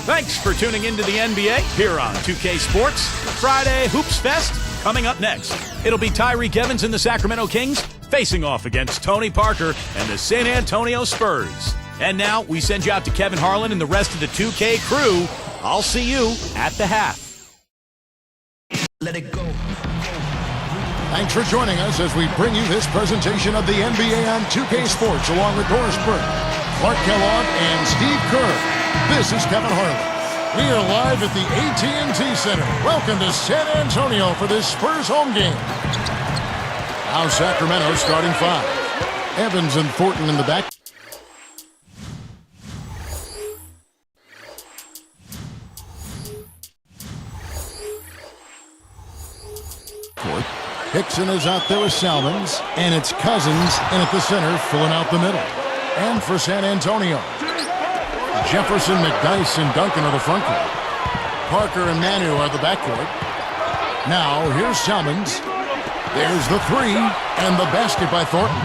Thanks for tuning into the NBA here on 2K Sports. Friday Hoops Fest coming up next. It'll be Tyreek Evans and the Sacramento Kings facing off against Tony Parker and the San Antonio Spurs. And now we send you out to Kevin Harlan and the rest of the 2K crew. I'll see you at the half. Let it go. Thanks for joining us as we bring you this presentation of the NBA on 2K Sports along with Doris Burke, Clark Kellogg, and Steve Kerr. This is Kevin Harlan. We are live at the AT&T Center. Welcome to San Antonio for this Spurs home game. Now Sacramento starting five. Evans and Thornton in the back. Court. Hickson is out there with Salmons, and it's Cousins in at the center, filling out the middle. And for San Antonio, Jefferson, McDyess, and Duncan are the front court. Parker and Manu are the backcourt. Now, here's Salmons. There's the three, and the basket by Thornton.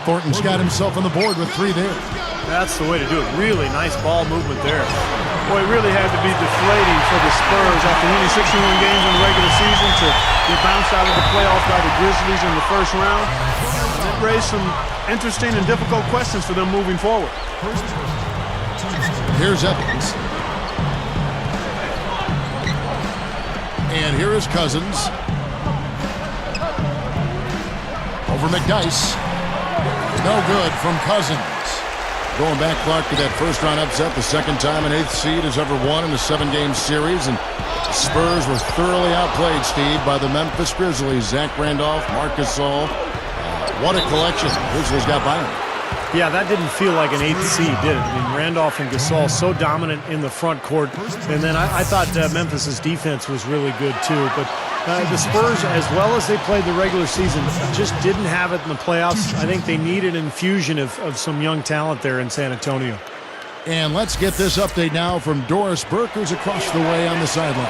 Thornton's got himself on the board with three there. That's the way to do it. Really nice ball movement there. Boy, it really had to be deflating for the Spurs after winning 61 games in the regular season to be bounced out of the playoffs by the Grizzlies in the first round. It raised some interesting and difficult questions for them moving forward. Here's Evans. And here is Cousins. Over McDyess. No good from Cousins. Going back, Clark, to that first-round upset, the second time an eighth seed has ever won in a seven-game series. And the Spurs were thoroughly outplayed, Steve, by the Memphis Grizzlies. Zach Randolph, Marc Gasol. What a collection. Grizzlies got by them. Yeah, that didn't feel like an eighth seed, did it? I mean, Randolph and Gasol so dominant in the front court. And then I thought Memphis's defense was really good, too. But the Spurs, as well as they played the regular season, just didn't have it in the playoffs. I think they needed an infusion of some young talent there in San Antonio. And let's get this update now from Doris Burke, who's across the way on the sideline.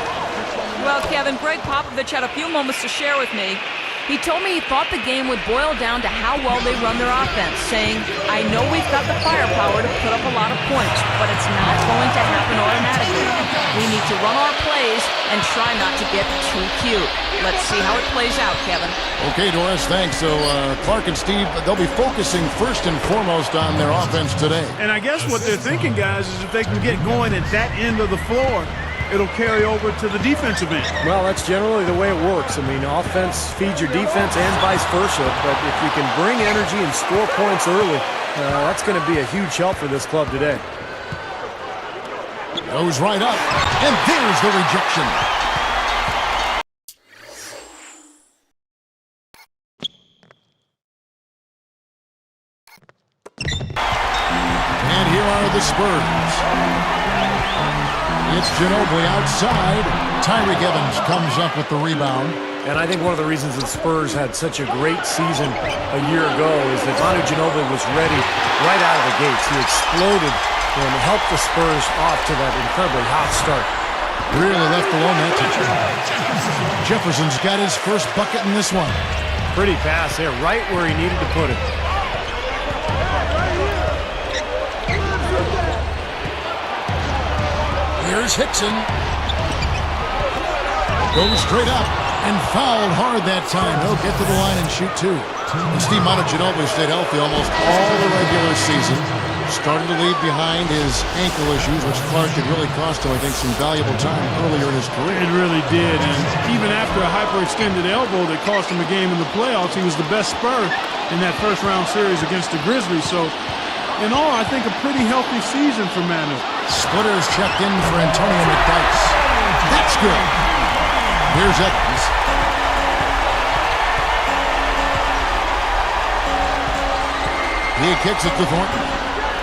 Well, Kevin, Greg Popovich had a few moments to share with me. He told me he thought the game would boil down to how well they run their offense, saying, I know we've got the firepower to put up a lot of points, but it's not going to happen automatically. We need to run our plays and try not to get too cute. Let's see how it plays out, Kevin. Okay, Doris, thanks. So Clark and Steve, they'll be focusing first and foremost on their offense today. And I guess what they're thinking, guys, is if they can get going at that end of the floor, it'll carry over to the defensive end. Well, that's generally the way it works. I mean, offense feeds your defense and vice versa. But if you can bring energy and score points early, that's going to be a huge help for this club today. Goes right up, and there's the rejection. And here are the Spurs. It's Ginobili outside. Tyreek Evans comes up with the rebound. And I think one of the reasons the Spurs had such a great season a year ago is that Manu Ginobili was ready right out of the gates. He exploded and helped the Spurs off to that incredibly hot start. Really left alone that time. Jefferson's got his first bucket in this one. Pretty pass there, right where he needed to put it. Here's Hickson. Goes straight up and fouled hard that time. He'll get to the line and shoot two. And Steve Ginobili stayed healthy almost all the regular season. Started to leave behind his ankle issues, which Clark could really cost him, I think, some valuable time earlier in his career. It really did. And even after a hyperextended elbow that cost him a game in the playoffs, he was the best Spur in that first-round series against the Grizzlies. So, in all, I think a pretty healthy season for Manu. Splitters checked in for Antonio McDyess. That's good. Here's Evans. He kicks it to Thornton.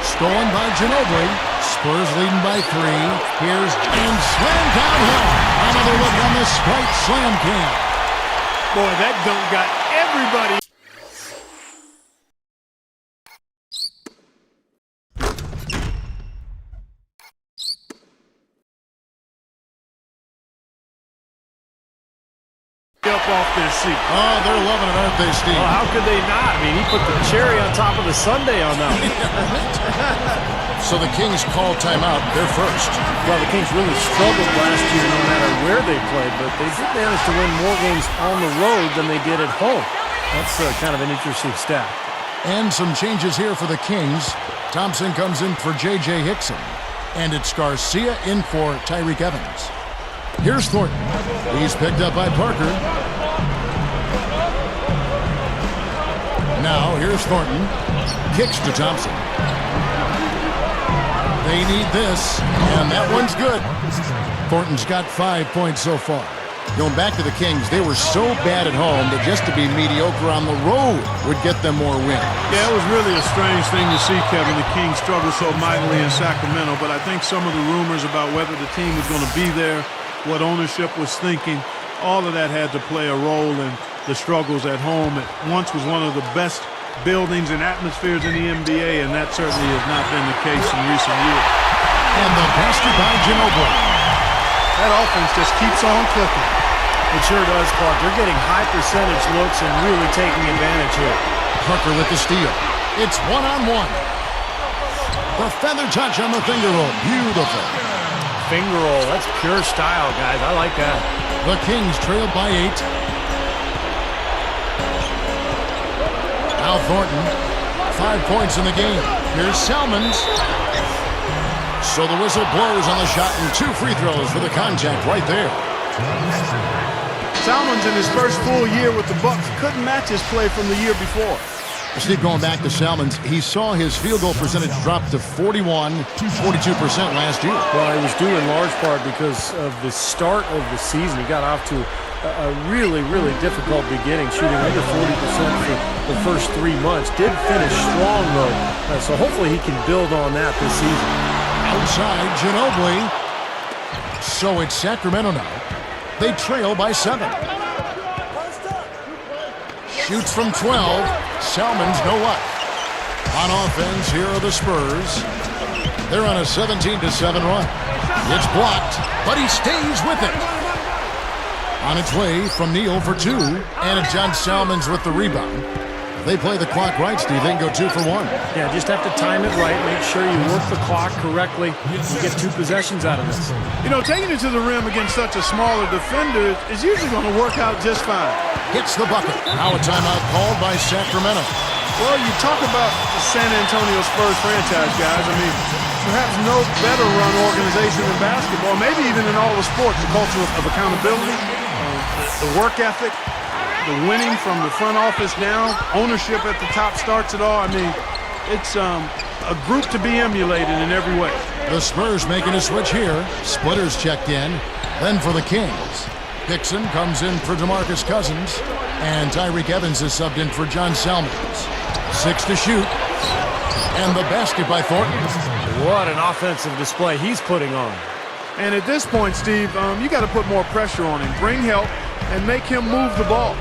Stolen by Ginobili. Spurs leading by three. Here's and slam downhill. Another look on the Sprite slam cam. Boy, that dunk got everybody. Up off their seat. Oh, they're loving it, aren't they, Steve? Well, how could they not? I mean, he put the cherry on top of the sundae on that one. So the Kings call timeout. They're first. Well, the Kings really struggled last year no matter where they played, but they did manage to win more games on the road than they did at home. That's kind of an interesting stat. And some changes here for the Kings. Thompson comes in for J.J. Hickson. And it's Garcia in for Tyreek Evans. Here's Thornton. He's picked up by Parker. Now here's Thornton. Kicks to Thompson. They need this, and that one's good. Thornton's got 5 points so far. Going back to the Kings, they were so bad at home that just to be mediocre on the road would get them more wins. Yeah, it was really a strange thing to see, Kevin. The Kings struggle so mightily in Sacramento, but I think some of the rumors about whether the team was going to be there, what ownership was thinking, all of that had to play a role in the struggles at home. It once was one of the best buildings and atmospheres in the NBA, and that certainly has not been the case in recent years. And the basket by Ginobili. That offense just keeps on clicking. It sure does, Clark. They're getting high percentage looks and really taking advantage here. Parker with the steal. It's one-on-one. The feather touch on the finger roll. Beautiful. Finger roll. That's pure style, guys. I like that. The Kings trail by 8. Now Thornton. 5 points in the game. Here's Salmons. So the whistle blows on the shot and 2 free throws for the contact right there. Salmons in his first full year with the Bucks couldn't match his play from the year before. Steve, going back to Salmons, he saw his field goal percentage drop to 41, 42% last year. Well, it was due in large part because of the start of the season. He got off to a really, really difficult beginning, shooting under 40% for the first 3 months. Did finish strong, though, so hopefully he can build on that this season. Outside, Ginobili. So it's Sacramento now. They trail by 7. Shoots from 12. Salmons, no luck. On offense, here are the Spurs. They're on a 17-7 run. It's blocked, but he stays with it. On its way from Neal for 2, and it's John Salmons with the rebound. They play the clock right, Steve. They can go 2 for 1. Yeah, just have to time it right. Make sure you work the clock correctly. You get 2 possessions out of this. You know, taking it to the rim against such a smaller defender is usually going to work out just fine. Hits the bucket. Now a timeout called by Sacramento. Well, you talk about the San Antonio Spurs franchise, guys. I mean, perhaps no better run organization in basketball, maybe even in all the sports. The culture of accountability, the work ethic, the winning from the front office down, ownership at the top starts it all. I mean, it's a group to be emulated in every way. The Spurs making a switch here. Splitters checked in. Then for the Kings. Hickson comes in for DeMarcus Cousins. And Tyreek Evans is subbed in for John Salmons. 6 to shoot. And the basket by Thornton. What an offensive display he's putting on. And at this point, Steve, you got to put more pressure on him. Bring help and make him move the ball.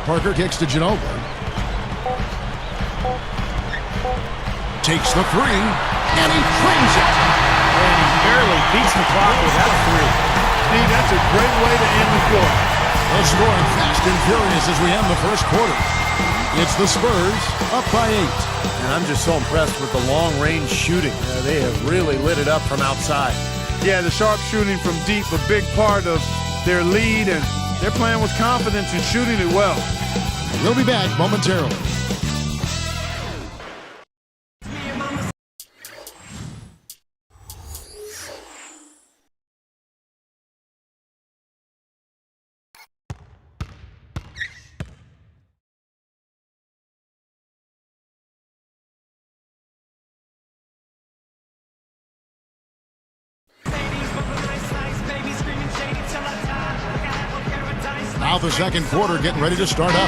Parker kicks to Ginobili. Takes the 3, and he claims it. And he barely beats the clock with that 3. Steve, that's a great way to end the quarter. The scoring fast and furious as we end the first quarter. It's the Spurs up by 8. And I'm just so impressed with the long-range shooting. They have really lit it up from outside. Yeah, the sharp shooting from deep, a big part of their lead, and they're playing with confidence and shooting it well. We'll be back momentarily. Now the second quarter getting ready to start up.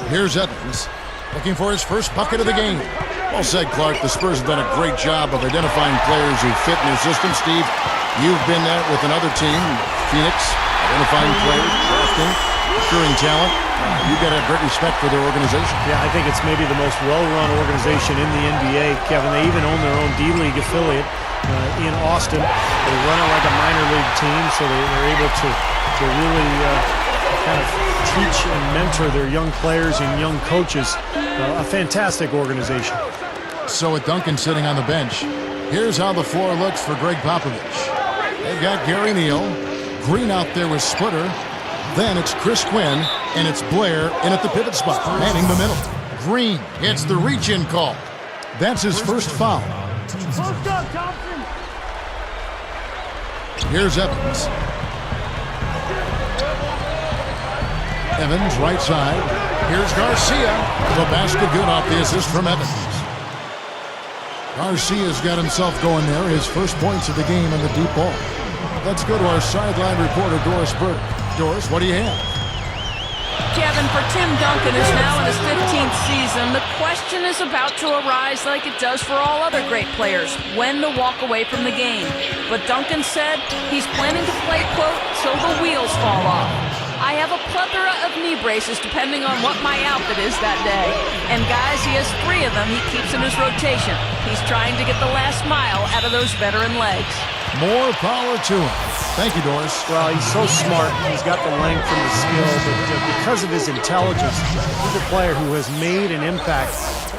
Here's Evans, looking for his first bucket of the game. Well said, Clark. The Spurs have done a great job of identifying players who fit in their system. Steve, you've been there with another team, Phoenix, identifying players, drafting, securing talent. You've got to have great respect for their organization. Yeah, I think it's maybe the most well-run organization in the NBA, Kevin. They even own their own D-League affiliate in Austin. They run it like a minor league team, so they're able to really kind of teach and mentor their young players and young coaches. A fantastic organization. So with Duncan sitting on the bench, here's how the floor looks for Greg Popovich. They've got Gary Neal, Green out there with Splitter, then it's Chris Quinn, and it's Blair in at the pivot spot, manning the middle. Green hits the reach-in call. That's his first foul. Here's Evans. Evans, right side. Here's Garcia. The basket good off the assist from Evans. Garcia's got himself going there. His first points of the game in the deep ball. Let's go to our sideline reporter, Doris Burke. Doris, what do you have? Kevin, for Tim Duncan, who's now in his 15th season, the question is about to arise like it does for all other great players, when to walk away from the game. But Duncan said he's planning to play, quote, till the wheels fall off. I have a plethora of knee braces depending on what my outfit is that day. And guys, he has 3 of them he keeps in his rotation. He's trying to get the last mile out of those veteran legs. More power to him. Thank you, Doris. Well, he's so smart. He's got the length and the skill, but because of his intelligence, he's a player who has made an impact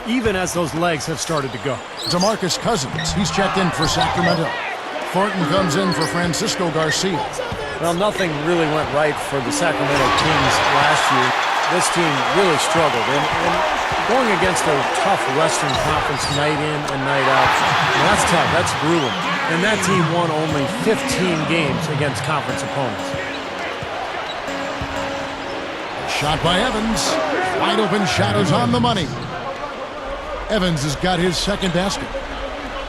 even as those legs have started to go. DeMarcus Cousins, he's checked in for Sacramento. Thornton comes in for Francisco Garcia. Well, nothing really went right for the Sacramento Kings last year. This team really struggled, and going against a tough Western Conference night in and night out, that's tough, that's brutal. And that team won only 15 games against conference opponents. Shot by Evans. Wide open shot is on the money. Evans has got his second basket.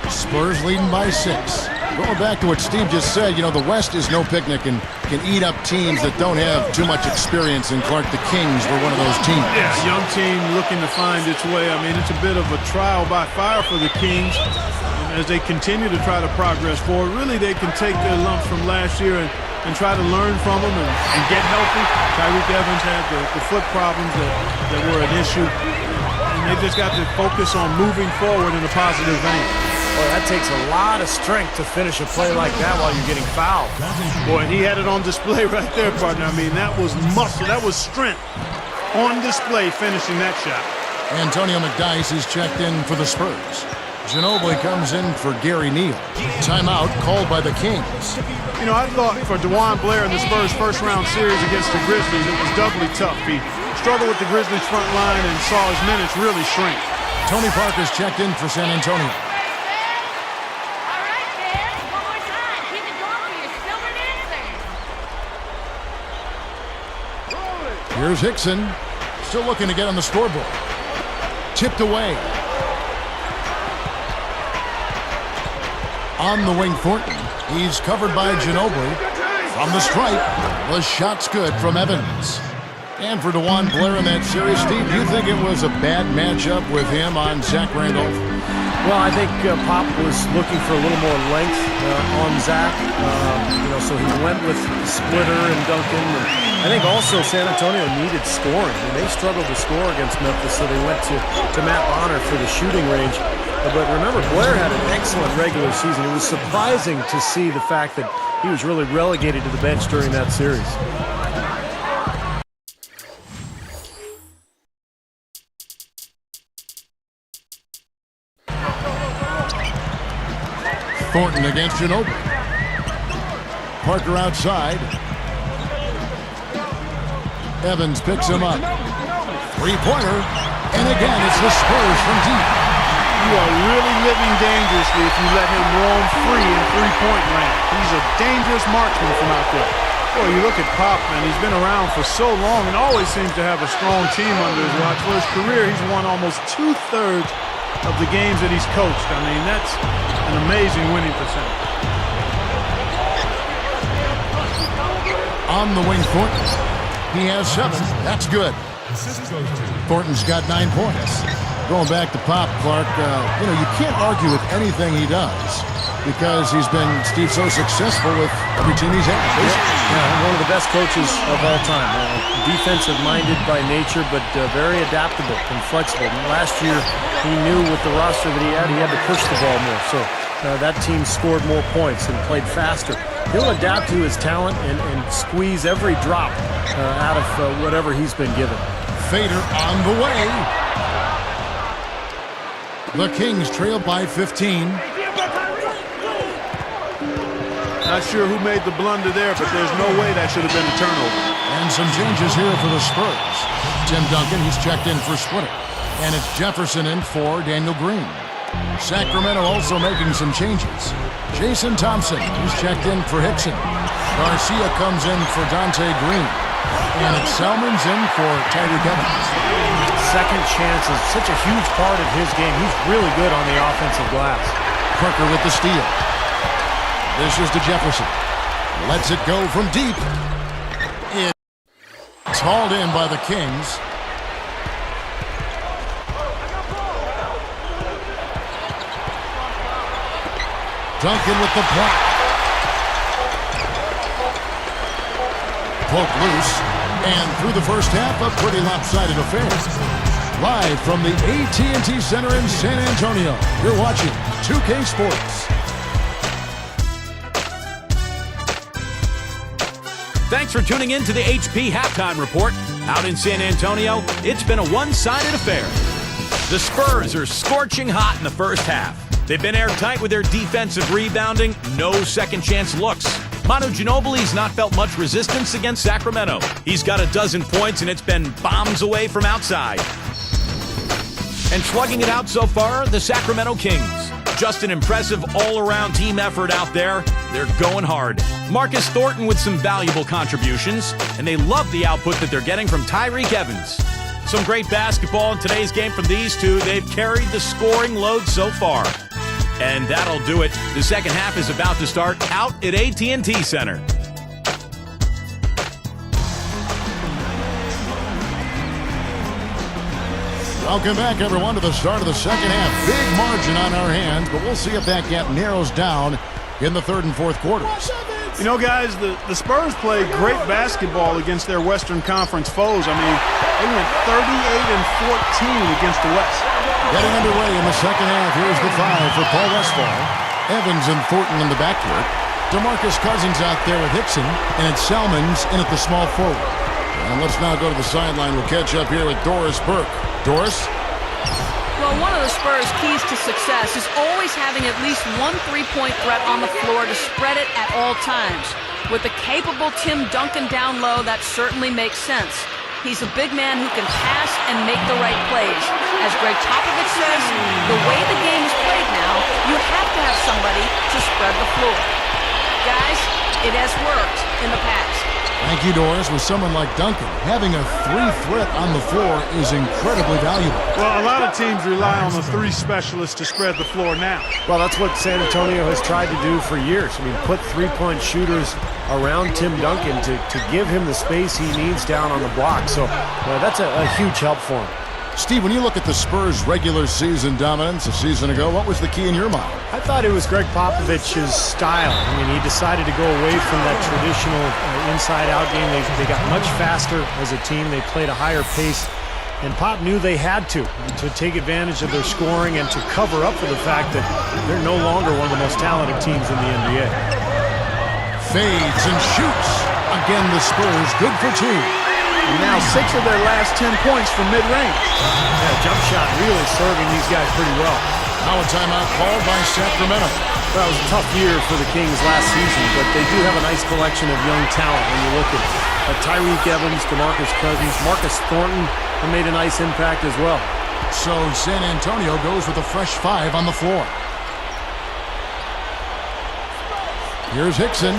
Spurs leading by 6. Going back to what Steve just said, you know, the West is no picnic and can eat up teams that don't have too much experience. And Clark, the Kings were one of those teams. Yeah, young team looking to find its way. I mean, it's a bit of a trial by fire for the Kings as they continue to try to progress forward. Really, they can take their lumps from last year and try to learn from them and get healthy. Tyreek Evans had the foot problems that were an issue. And they just got to focus on moving forward in a positive vein. Boy, that takes a lot of strength to finish a play like that while you're getting fouled. Boy, and he had it on display right there, partner. I mean, that was muscle. That was strength on display finishing that shot. Antonio McDyess is checked in for the Spurs. Ginobili comes in for Gary Neal. Timeout called by the Kings. You know, I thought for DeJuan Blair in the Spurs' first-round series against the Grizzlies, it was doubly tough. He struggled with the Grizzlies' front line and saw his minutes really shrink. Tony Parker's checked in for San Antonio. Here's Hickson, still looking to get on the scoreboard. Tipped away. On the wing, Thornton. He's covered by Ginobili. From the stripe, the shot's good from Evans. And for DeJuan Blair in that series, Steve, do you think it was a bad matchup with him on Zach Randolph? Well, I think Pop was looking for a little more length on Zach. So he went with Splitter and Duncan. And I think also San Antonio needed scoring. And they struggled to score against Memphis, so they went to Matt Bonner for the shooting range. But remember, Blair had an excellent regular season. It was surprising to see the fact that he was really relegated to the bench during that series. Thornton against Ginobili. Parker outside. Evans picks him up. Three-pointer. And again, it's the Spurs from deep. You are really living dangerously if you let him roam free in three-point range. He's a dangerous marksman from out there. Boy, you look at Pop, man, he's been around for so long and always seems to have a strong team under his watch. For his career, he's won almost 2/3 of the games that he's coached. I mean, that's an amazing winning percentage. On the wing, Thornton. He has 7. That's good. Thornton's got 9 points. Going back to Pop, Clark, you can't argue with anything he does because he's been, Steve, so successful with every team he's had. Yeah, one of the best coaches of all time. Defensive-minded by nature, but very adaptable and flexible. Last year, he knew with the roster that he had to push the ball more. So that team scored more points and played faster. he'll adapt to his talent and squeeze every drop out of whatever he's been given. Fader on the way. The Kings trail by 15. Not sure who made the blunder there, but there's no way that should have been a turnover. And some changes here for the Spurs. Tim Duncan, he's checked in for Splitter. And it's Jefferson in for Daniel Green. Sacramento also making some changes. Jason Thompson, he's checked in for Hickson. Garcia comes in for Dante Green. And it's Selman's in for Tyreek Evans. Second chance is such a huge part of his game. He's really good on the offensive glass. Parker with the steal. This is to Jefferson. Lets it go from deep. It's hauled in by the Kings. Duncan with the block. Poke loose. And through the first half, a pretty lopsided affair. Live from the AT&T Center in San Antonio, you're watching 2K Sports. Thanks for tuning in to the HP Halftime Report. Out in San Antonio, it's been a one-sided affair. The Spurs are scorching hot in the first half. They've been airtight with their defensive rebounding, no second-chance looks. Manu Ginobili's not felt much resistance against Sacramento. He's got a dozen points, and it's been bombs away from outside. And slugging it out so far, the Sacramento Kings. Just an impressive all-around team effort out there. They're going hard. Marcus Thornton with some valuable contributions, and they love the output that they're getting from Tyreek Evans. Some great basketball in today's game from these two. They've carried the scoring load so far. And that'll do it. The second half is about to start out at AT&T Center. Welcome back, everyone, to the start of the second half. Big margin on our hands, but we'll see if that gap narrows down in the third and fourth quarters. You know, guys, the Spurs played great basketball against their Western Conference foes. I mean, they went 38-14 against the West. Getting underway in the second half, here's the five for Paul Westphal. Evans and Thornton in the backcourt. DeMarcus Cousins out there with Hickson, and it's Selman's in at the small forward. And let's now go to the sideline. We'll catch up here with Doris Burke. Doris? Well, one of the Spurs' keys to success is always having at least one three-point threat on the floor to spread it at all times. With the capable Tim Duncan down low, that certainly makes sense. He's a big man who can pass and make the right plays. As Greg Popovich says, the way the game is played now, you have to have somebody to spread the floor. Guys, it has worked in the past. Thank you, Doris. With someone like Duncan, having a three threat on the floor is incredibly valuable. Well, a lot of teams rely on the three specialists to spread the floor now. Well, that's what San Antonio has tried to do for years. I mean, put three-point shooters around Tim Duncan to give him the space he needs down on the block. So that's a huge help for him. Steve, when you look at the Spurs' regular season dominance a season ago, what was the key in your mind? I thought it was Greg Popovich's style. I mean, he decided to go away from that traditional inside-out game. They got much faster as a team. They played a higher pace. And Pop knew they had to take advantage of their scoring and to cover up for the fact that they're no longer one of the most talented teams in the NBA. Fades and shoots. Again, the Spurs good for two. And now 6 of their last 10 points from mid-range. Yeah, jump shot really serving these guys pretty well. Now a timeout called by Sacramento. Well, it was a tough year for the Kings last season, but they do have a nice collection of young talent when you look at Tyreek Evans, DeMarcus Cousins, Marcus Thornton, who made a nice impact as well. So San Antonio goes with a fresh five on the floor. Here's Hickson,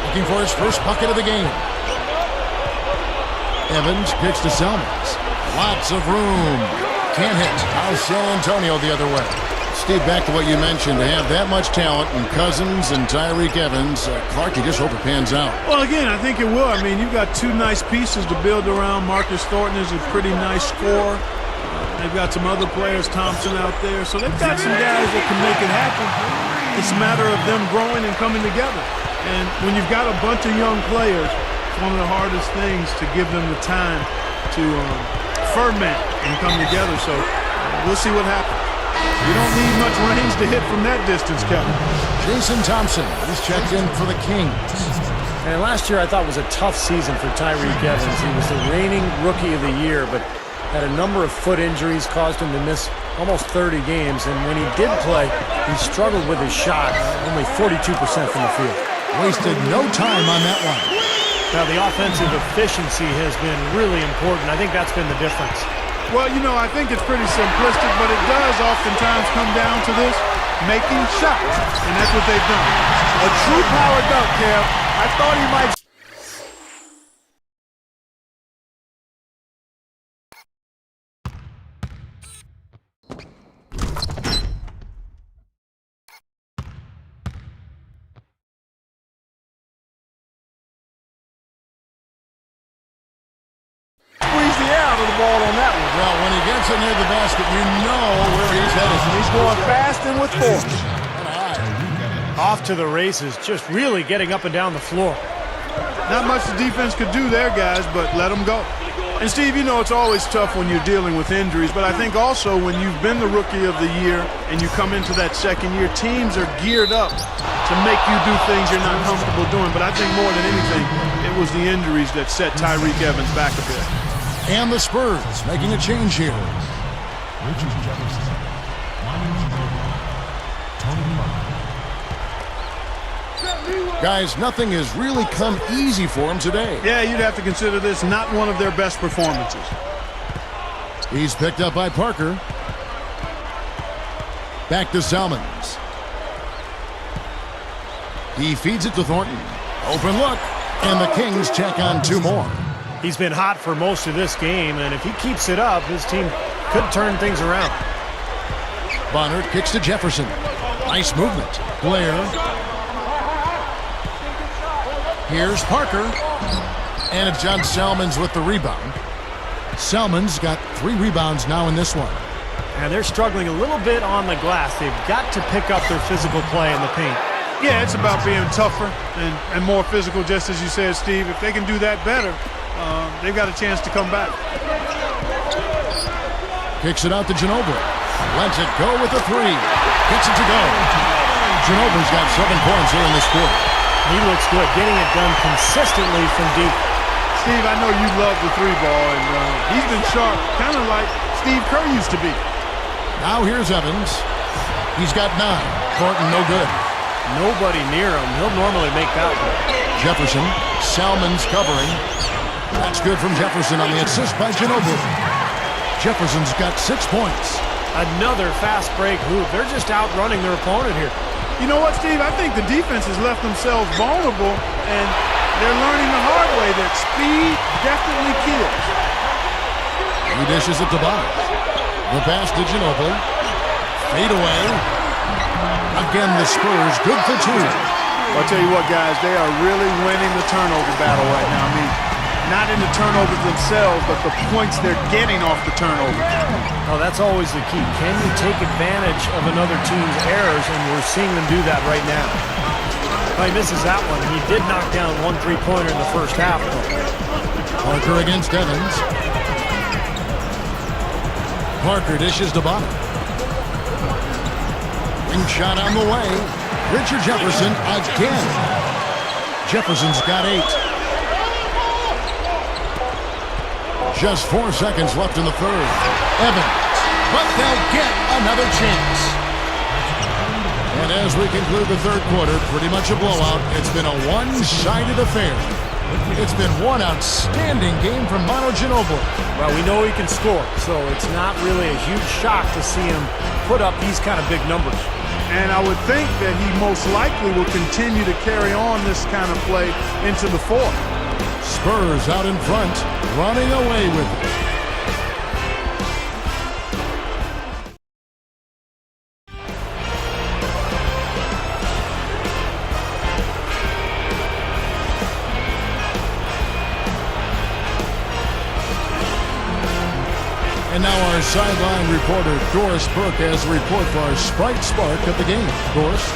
looking for his first bucket of the game. Evans kicks to Selmans. Lots of room. Can't hit. Now San Antonio the other way. Steve, back to what you mentioned. To have that much talent in Cousins and Tyreek Evans, Clark, you just hope it pans out. Well, again, I think it will. I mean, you've got two nice pieces to build around. Marcus Thornton is a pretty nice scorer. They've got some other players, Thompson out there. So they've got some guys that can make it happen. It's a matter of them growing and coming together. And when you've got a bunch of young players, one of the hardest things to give them the time to ferment and come together. So we'll see what happens. You don't need much range to hit from that distance, Kevin. Jason Thompson is checked in for the Kings. And last year I thought was a tough season for Tyreek Evans. He was the reigning Rookie of the Year, but had a number of foot injuries, caused him to miss almost 30 games. And when he did play, he struggled with his shot, only 42% from the field. Wasted no time on that one. Now, the offensive efficiency has been really important. I think that's been the difference. Well, you know, I think it's pretty simplistic, but it does oftentimes come down to this, making shots, and that's what they've done. A true power dunk, Kev. I thought he might... squeeze the air out of the ball on that one. Well, when he gets it near the basket, you know where he's headed. He's going fast and with force. Off to the races, just really getting up and down the floor. Not much the defense could do there, guys, but let them go. And, Steve, you know it's always tough when you're dealing with injuries, but I think also when you've been the Rookie of the Year and you come into that second year, teams are geared up to make you do things you're not comfortable doing. But I think more than anything, it was the injuries that set Tyreek Evans back a bit. And the Spurs making a change here. Guys, nothing has really come easy for him today. Yeah, you'd have to consider this not one of their best performances. He's picked up by Parker. Back to Salmons. He feeds it to Thornton. Open look. And the Kings check on two more. He's been hot for most of this game, and if he keeps it up, his team could turn things around. Bonner kicks to Jefferson. Nice movement. Blair. Here's Parker. And it's John Salmons with the rebound. Salmons got 3 rebounds now in this one. And they're struggling a little bit on the glass. They've got to pick up their physical play in the paint. Yeah, it's about being tougher and more physical, just as you said, Steve. If they can do that better, they've got a chance to come back. Kicks it out to Ginobili. Lets it go with a 3. Gets it to go. Ginobili's got 7 points here in this quarter. He looks good, getting it done consistently from deep. Steve, I know you love the 3 ball, and he's been sharp, kind of like Steve Kerr used to be. Now here's Evans. He's got 9. Thornton no good. Nobody near him. He'll normally make that one. Jefferson. Salmons covering. That's good from Jefferson on the assist by Ginobili. Jefferson's got 6 points. Another fast break hoop. They're just outrunning their opponent here. You know what, Steve? I think the defense has left themselves vulnerable, and they're learning the hard way that speed definitely kills. He dishes it to Bonner. The pass to Ginobili. Fade away. Again, the Spurs good for 2. I'll tell you what, guys, they are really winning the turnover battle right now. I mean, not in the turnovers themselves, but the points they're getting off the turnover. Oh, that's always the key. Can you take advantage of another team's errors? And we're seeing them do that right now. Oh, he misses that one. He did knock down 1 3-pointer in the first half, though. Parker against Evans. Parker dishes to Bonner. Ring shot on the way. Richard Jefferson again. Jefferson's got 8. Just 4 seconds left in the third. Evans, but they'll get another chance. And as we conclude the third quarter, pretty much a blowout. It's been a one-sided affair. It's been one outstanding game from Manu Ginobili. Well, we know he can score, so it's not really a huge shock to see him put up these kind of big numbers. And I would think that he most likely will continue to carry on this kind of play into the fourth. Spurs out in front, running away with it. And now our sideline reporter, Doris Burke, has a report for our Sprite Spark of the game. Doris?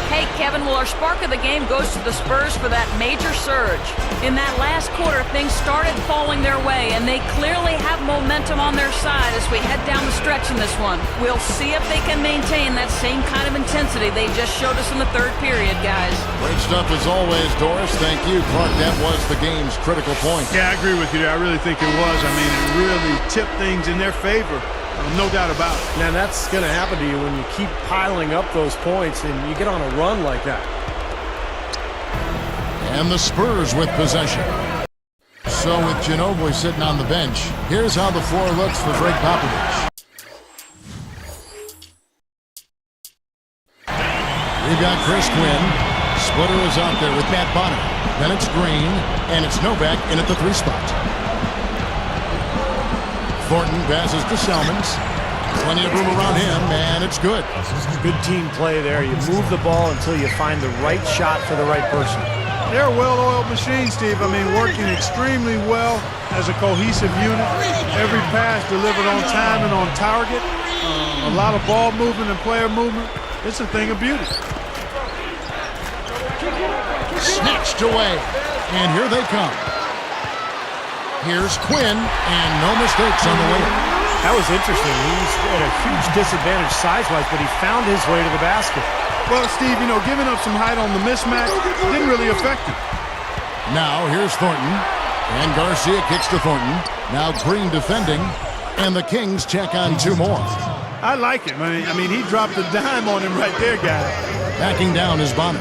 Hey, Kevin, well, our spark of the game goes to the Spurs for that major surge. In that last quarter, things started falling their way, and they clearly have momentum on their side as we head down the stretch in this one. We'll see if they can maintain that same kind of intensity they just showed us in the third period, guys. Great stuff as always, Doris. Thank you. Clark, that was the game's critical point. Yeah, I agree with you there. I really think it was. I mean, it really tipped things in their favor. No doubt about it. Now, that's going to happen to you when you keep piling up those points and you get on a run like that. And the Spurs with possession. So with Ginobili sitting on the bench, here's how the floor looks for Greg Popovich. We've got Chris Quinn. Splitter is out there with Matt Bonner. Then it's Green, and it's Novak in at the 3 spot. Thornton passes to Salmons. Plenty of room around him, and it's good. Good team play there. You move the ball until you find the right shot for the right person. They're a well-oiled machine, Steve. I mean, working extremely well as a cohesive unit. Every pass delivered on time and on target. A lot of ball movement and player movement. It's a thing of beauty. Snatched away, and here they come. Here's Quinn, and no mistakes on the way. That was interesting. He's at a huge disadvantage size-wise, but he found his way to the basket. Well, Steve, you know, giving up some height on the mismatch didn't really affect him. Now here's Thornton, and Garcia kicks to Thornton. Now Green defending, and the Kings check on 2 more. I like him. I mean, he dropped a dime on him right there, guys. Backing down is Bonner.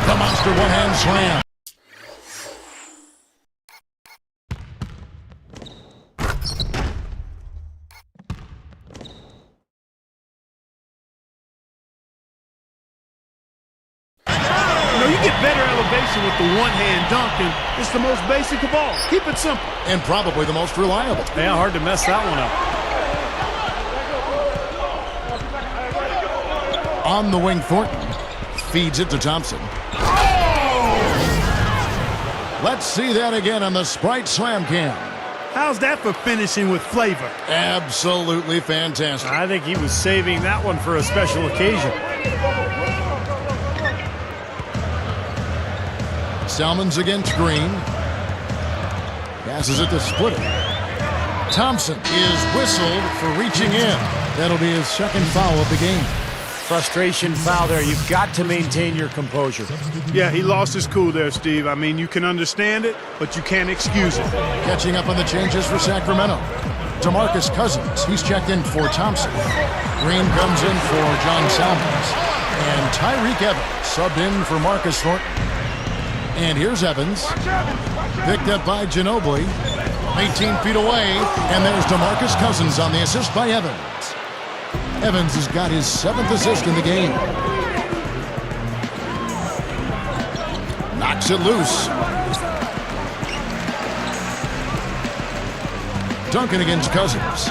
The monster one-hand slam. Better elevation with the one-hand dunk, and it's the most basic of all. Keep it simple. And probably the most reliable. Yeah, hard to mess that one up. On the wing, Thornton feeds it to Thompson. Let's see that again on the Sprite Slam Cam. How's that for finishing with flavor? Absolutely fantastic. I think he was saving that one for a special occasion. Salmons against Green. Passes it to Splitter. Thompson is whistled for reaching in. That'll be his second foul of the game. Frustration foul there. You've got to maintain your composure. Yeah, he lost his cool there, Steve. I mean, you can understand it, but you can't excuse it. Catching up on the changes for Sacramento. DeMarcus Cousins, he's checked in for Thompson. Green comes in for John Salmons. And Tyreek Evans subbed in for Marcus Thornton. And here's Evans, picked up by Ginobili, 18 feet away, and there's DeMarcus Cousins on the assist by Evans. Evans has got his 7th assist in the game. Knocks it loose. Duncan against Cousins.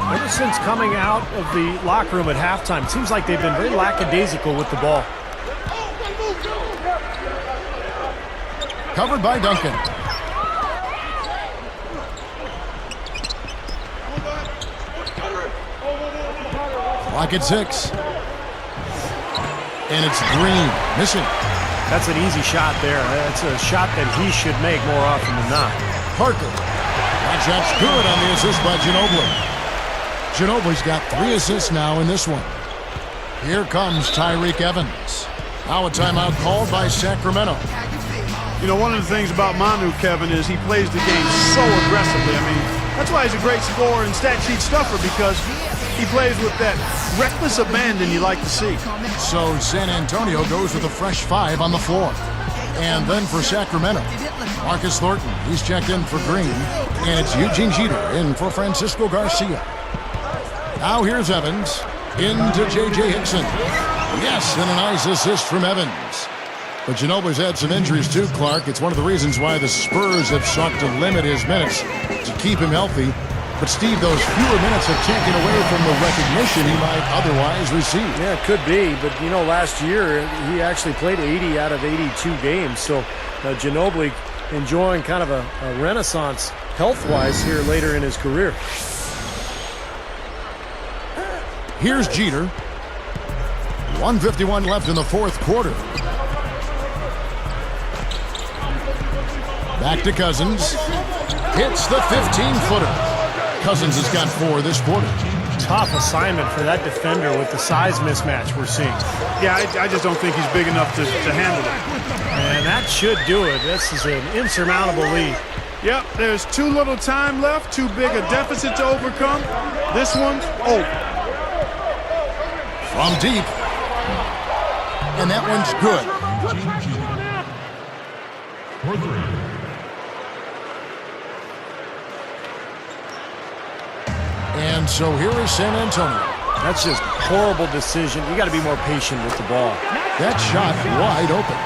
Ever since coming out of the locker room at halftime, it seems like they've been very lackadaisical with the ball. Covered by Duncan. Clock at 6. And it's Green, missing. That's an easy shot there. That's a shot that he should make more often than not. Parker. That shot's good on the assist by Ginobili. Ginobili's got 3 assists now in this one. Here comes Tyreek Evans. Now a timeout called by Sacramento. You know, one of the things about Manu, Kevin, is he plays the game so aggressively. I mean, that's why he's a great scorer and stat sheet stuffer, because he plays with that reckless abandon you like to see. So San Antonio goes with a fresh 5 on the floor. And then for Sacramento, Marcus Thornton, he's checked in for Green. And it's Eugene Jeter in for Francisco Garcia. Now here's Evans into J.J. Hickson. Yes, and a nice assist from Evans. But Ginobili's had some injuries too, Clark. It's one of the reasons why the Spurs have sought to limit his minutes to keep him healthy. But, Steve, those fewer minutes have taken away from the recognition he might otherwise receive. Yeah, it could be. But, you know, last year he actually played 80 out of 82 games. So Ginobili enjoying kind of a renaissance health-wise here later in his career. Here's Jeter. 1:51 left in the fourth quarter. Back to Cousins. Hits the 15-footer. Cousins has got 4 this quarter. Tough assignment for that defender with the size mismatch we're seeing. Yeah, I just don't think he's big enough to handle it. And that should do it. This is an insurmountable lead. Yep, there's too little time left, too big a deficit to overcome. This one's over. From deep. And that one's good. And so here is San Antonio. That's just a horrible decision. You got to be more patient with the ball. That shot wide open.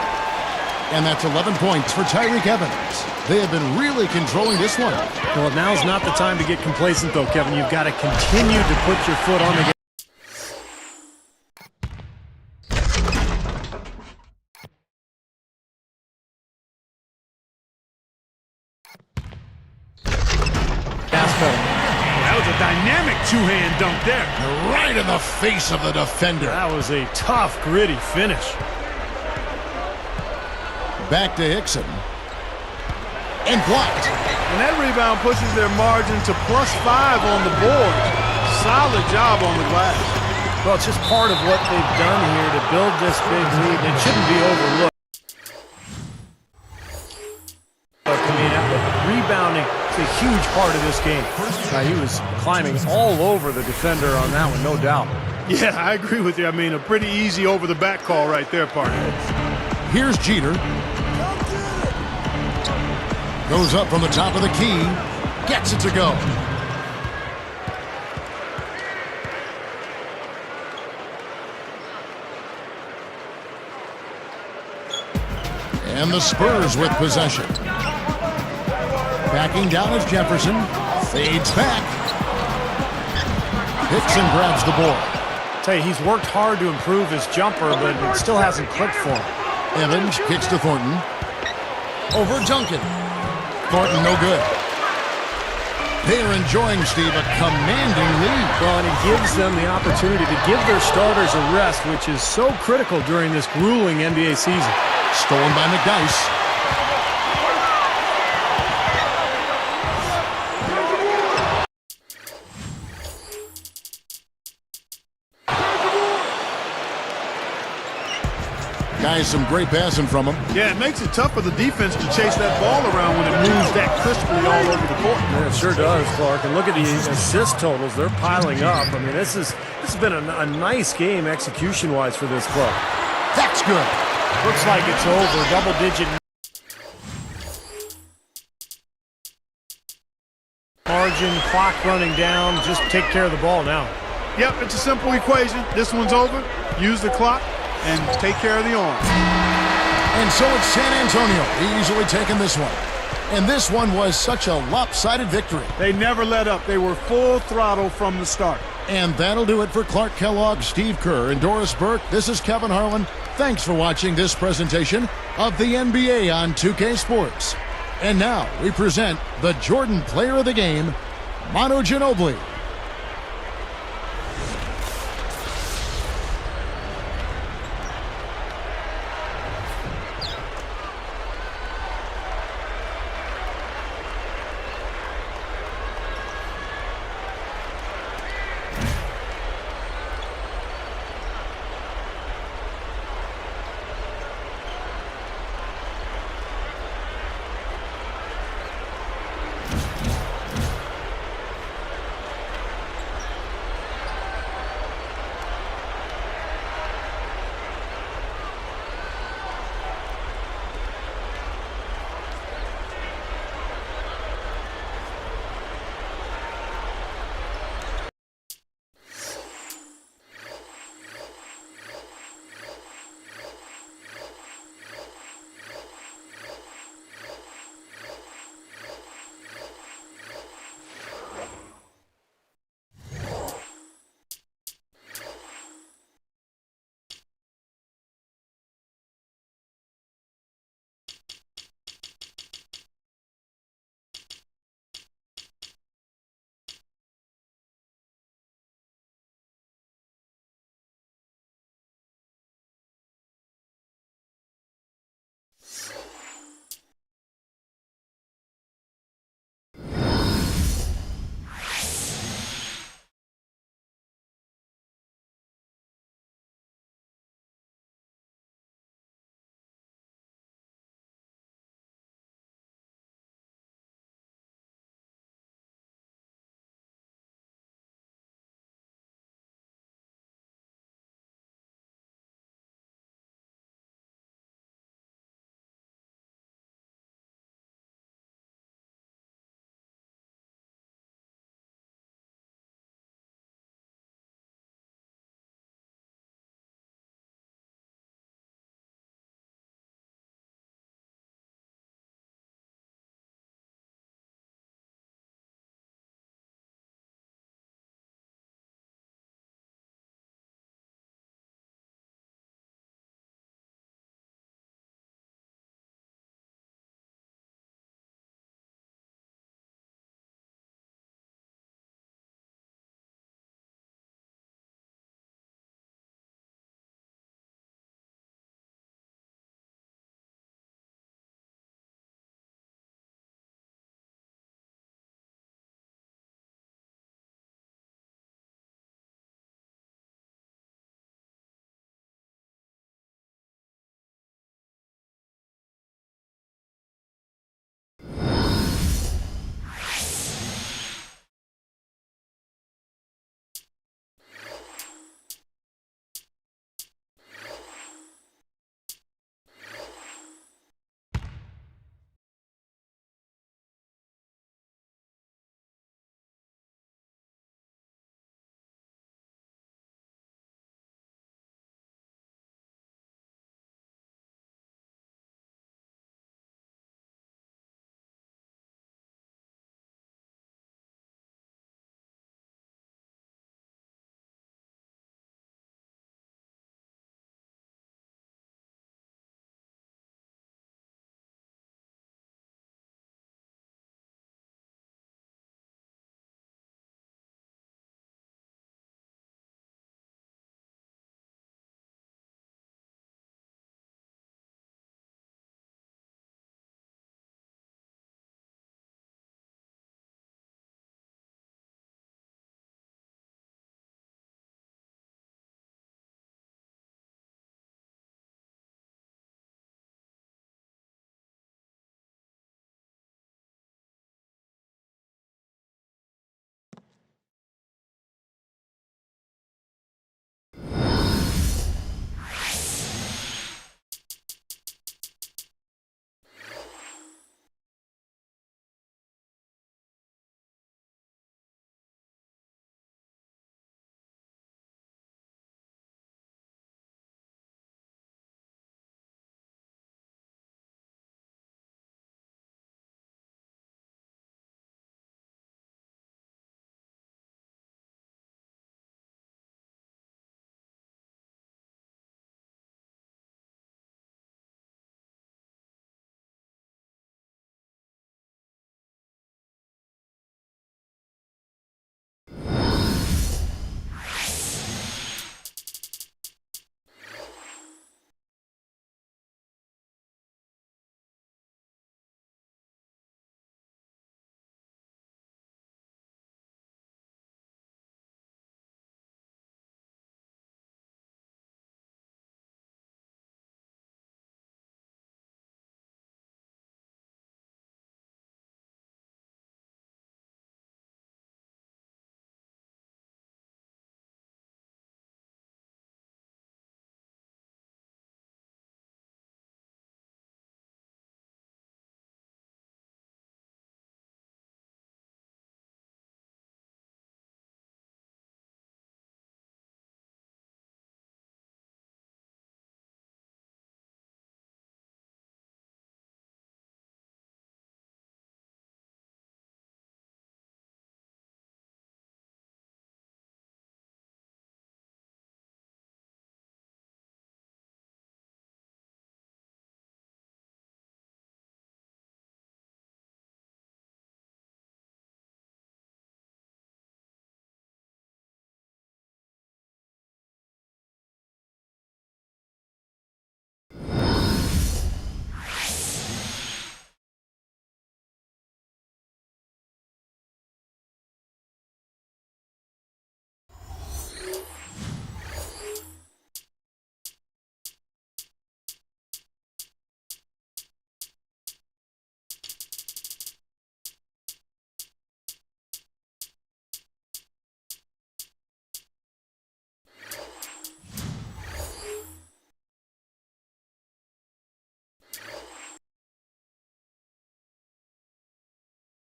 And that's 11 points for Tyreek Evans. They have been really controlling this one. Well, now's not the time to get complacent, though, Kevin. You've got to continue to put your foot on the gas. That was a dynamic two-hand dunk there. Right in the face of the defender. That was a tough, gritty finish. Back to Hickson. And blocked. And that rebound pushes their margin to +5 on the board. Solid job on the glass. Well, it's just part of what they've done here to build this big lead. It shouldn't be overlooked. I mean, rebounding is a huge part of this game. He was climbing all over the defender on that one, no doubt. Yeah, I agree with you. I mean, a pretty easy over-the-back call right there, partner. Here's Jeter. Goes up from the top of the key. Gets it to go. And the Spurs with possession. Backing down is Jefferson. Fades back. Hickson grabs the ball. Tell you, he's worked hard to improve his jumper, but it still hasn't clicked for him. Evans kicks to Thornton. Over Duncan. Thornton no good. They're enjoying, Steve, a commanding lead. Well, and it gives them the opportunity to give their starters a rest, which is so critical during this grueling NBA season. Stolen by McDyess. Guys, some great passing from him. Yeah, it makes it tough for the defense to chase that ball around when it moves that crisply all over the court. Yeah, it sure does, Clark. And look at the assist totals. They're piling up. I mean, this has been a nice game execution-wise for this club. That's good. Looks like it's over. Double-digit margin, clock running down. Just take care of the ball now. Yep, it's a simple equation. This one's over. Use the clock and take care of the arm. And so it's San Antonio easily taking this one. And this one was such a lopsided victory. They never let up. They were full throttle from the start. And that'll do it for Clark Kellogg, Steve Kerr, and Doris Burke. This is Kevin Harlan. Thanks for watching this presentation of the NBA on 2K Sports. And now we present the Jordan Player of the Game, Manu Ginobili.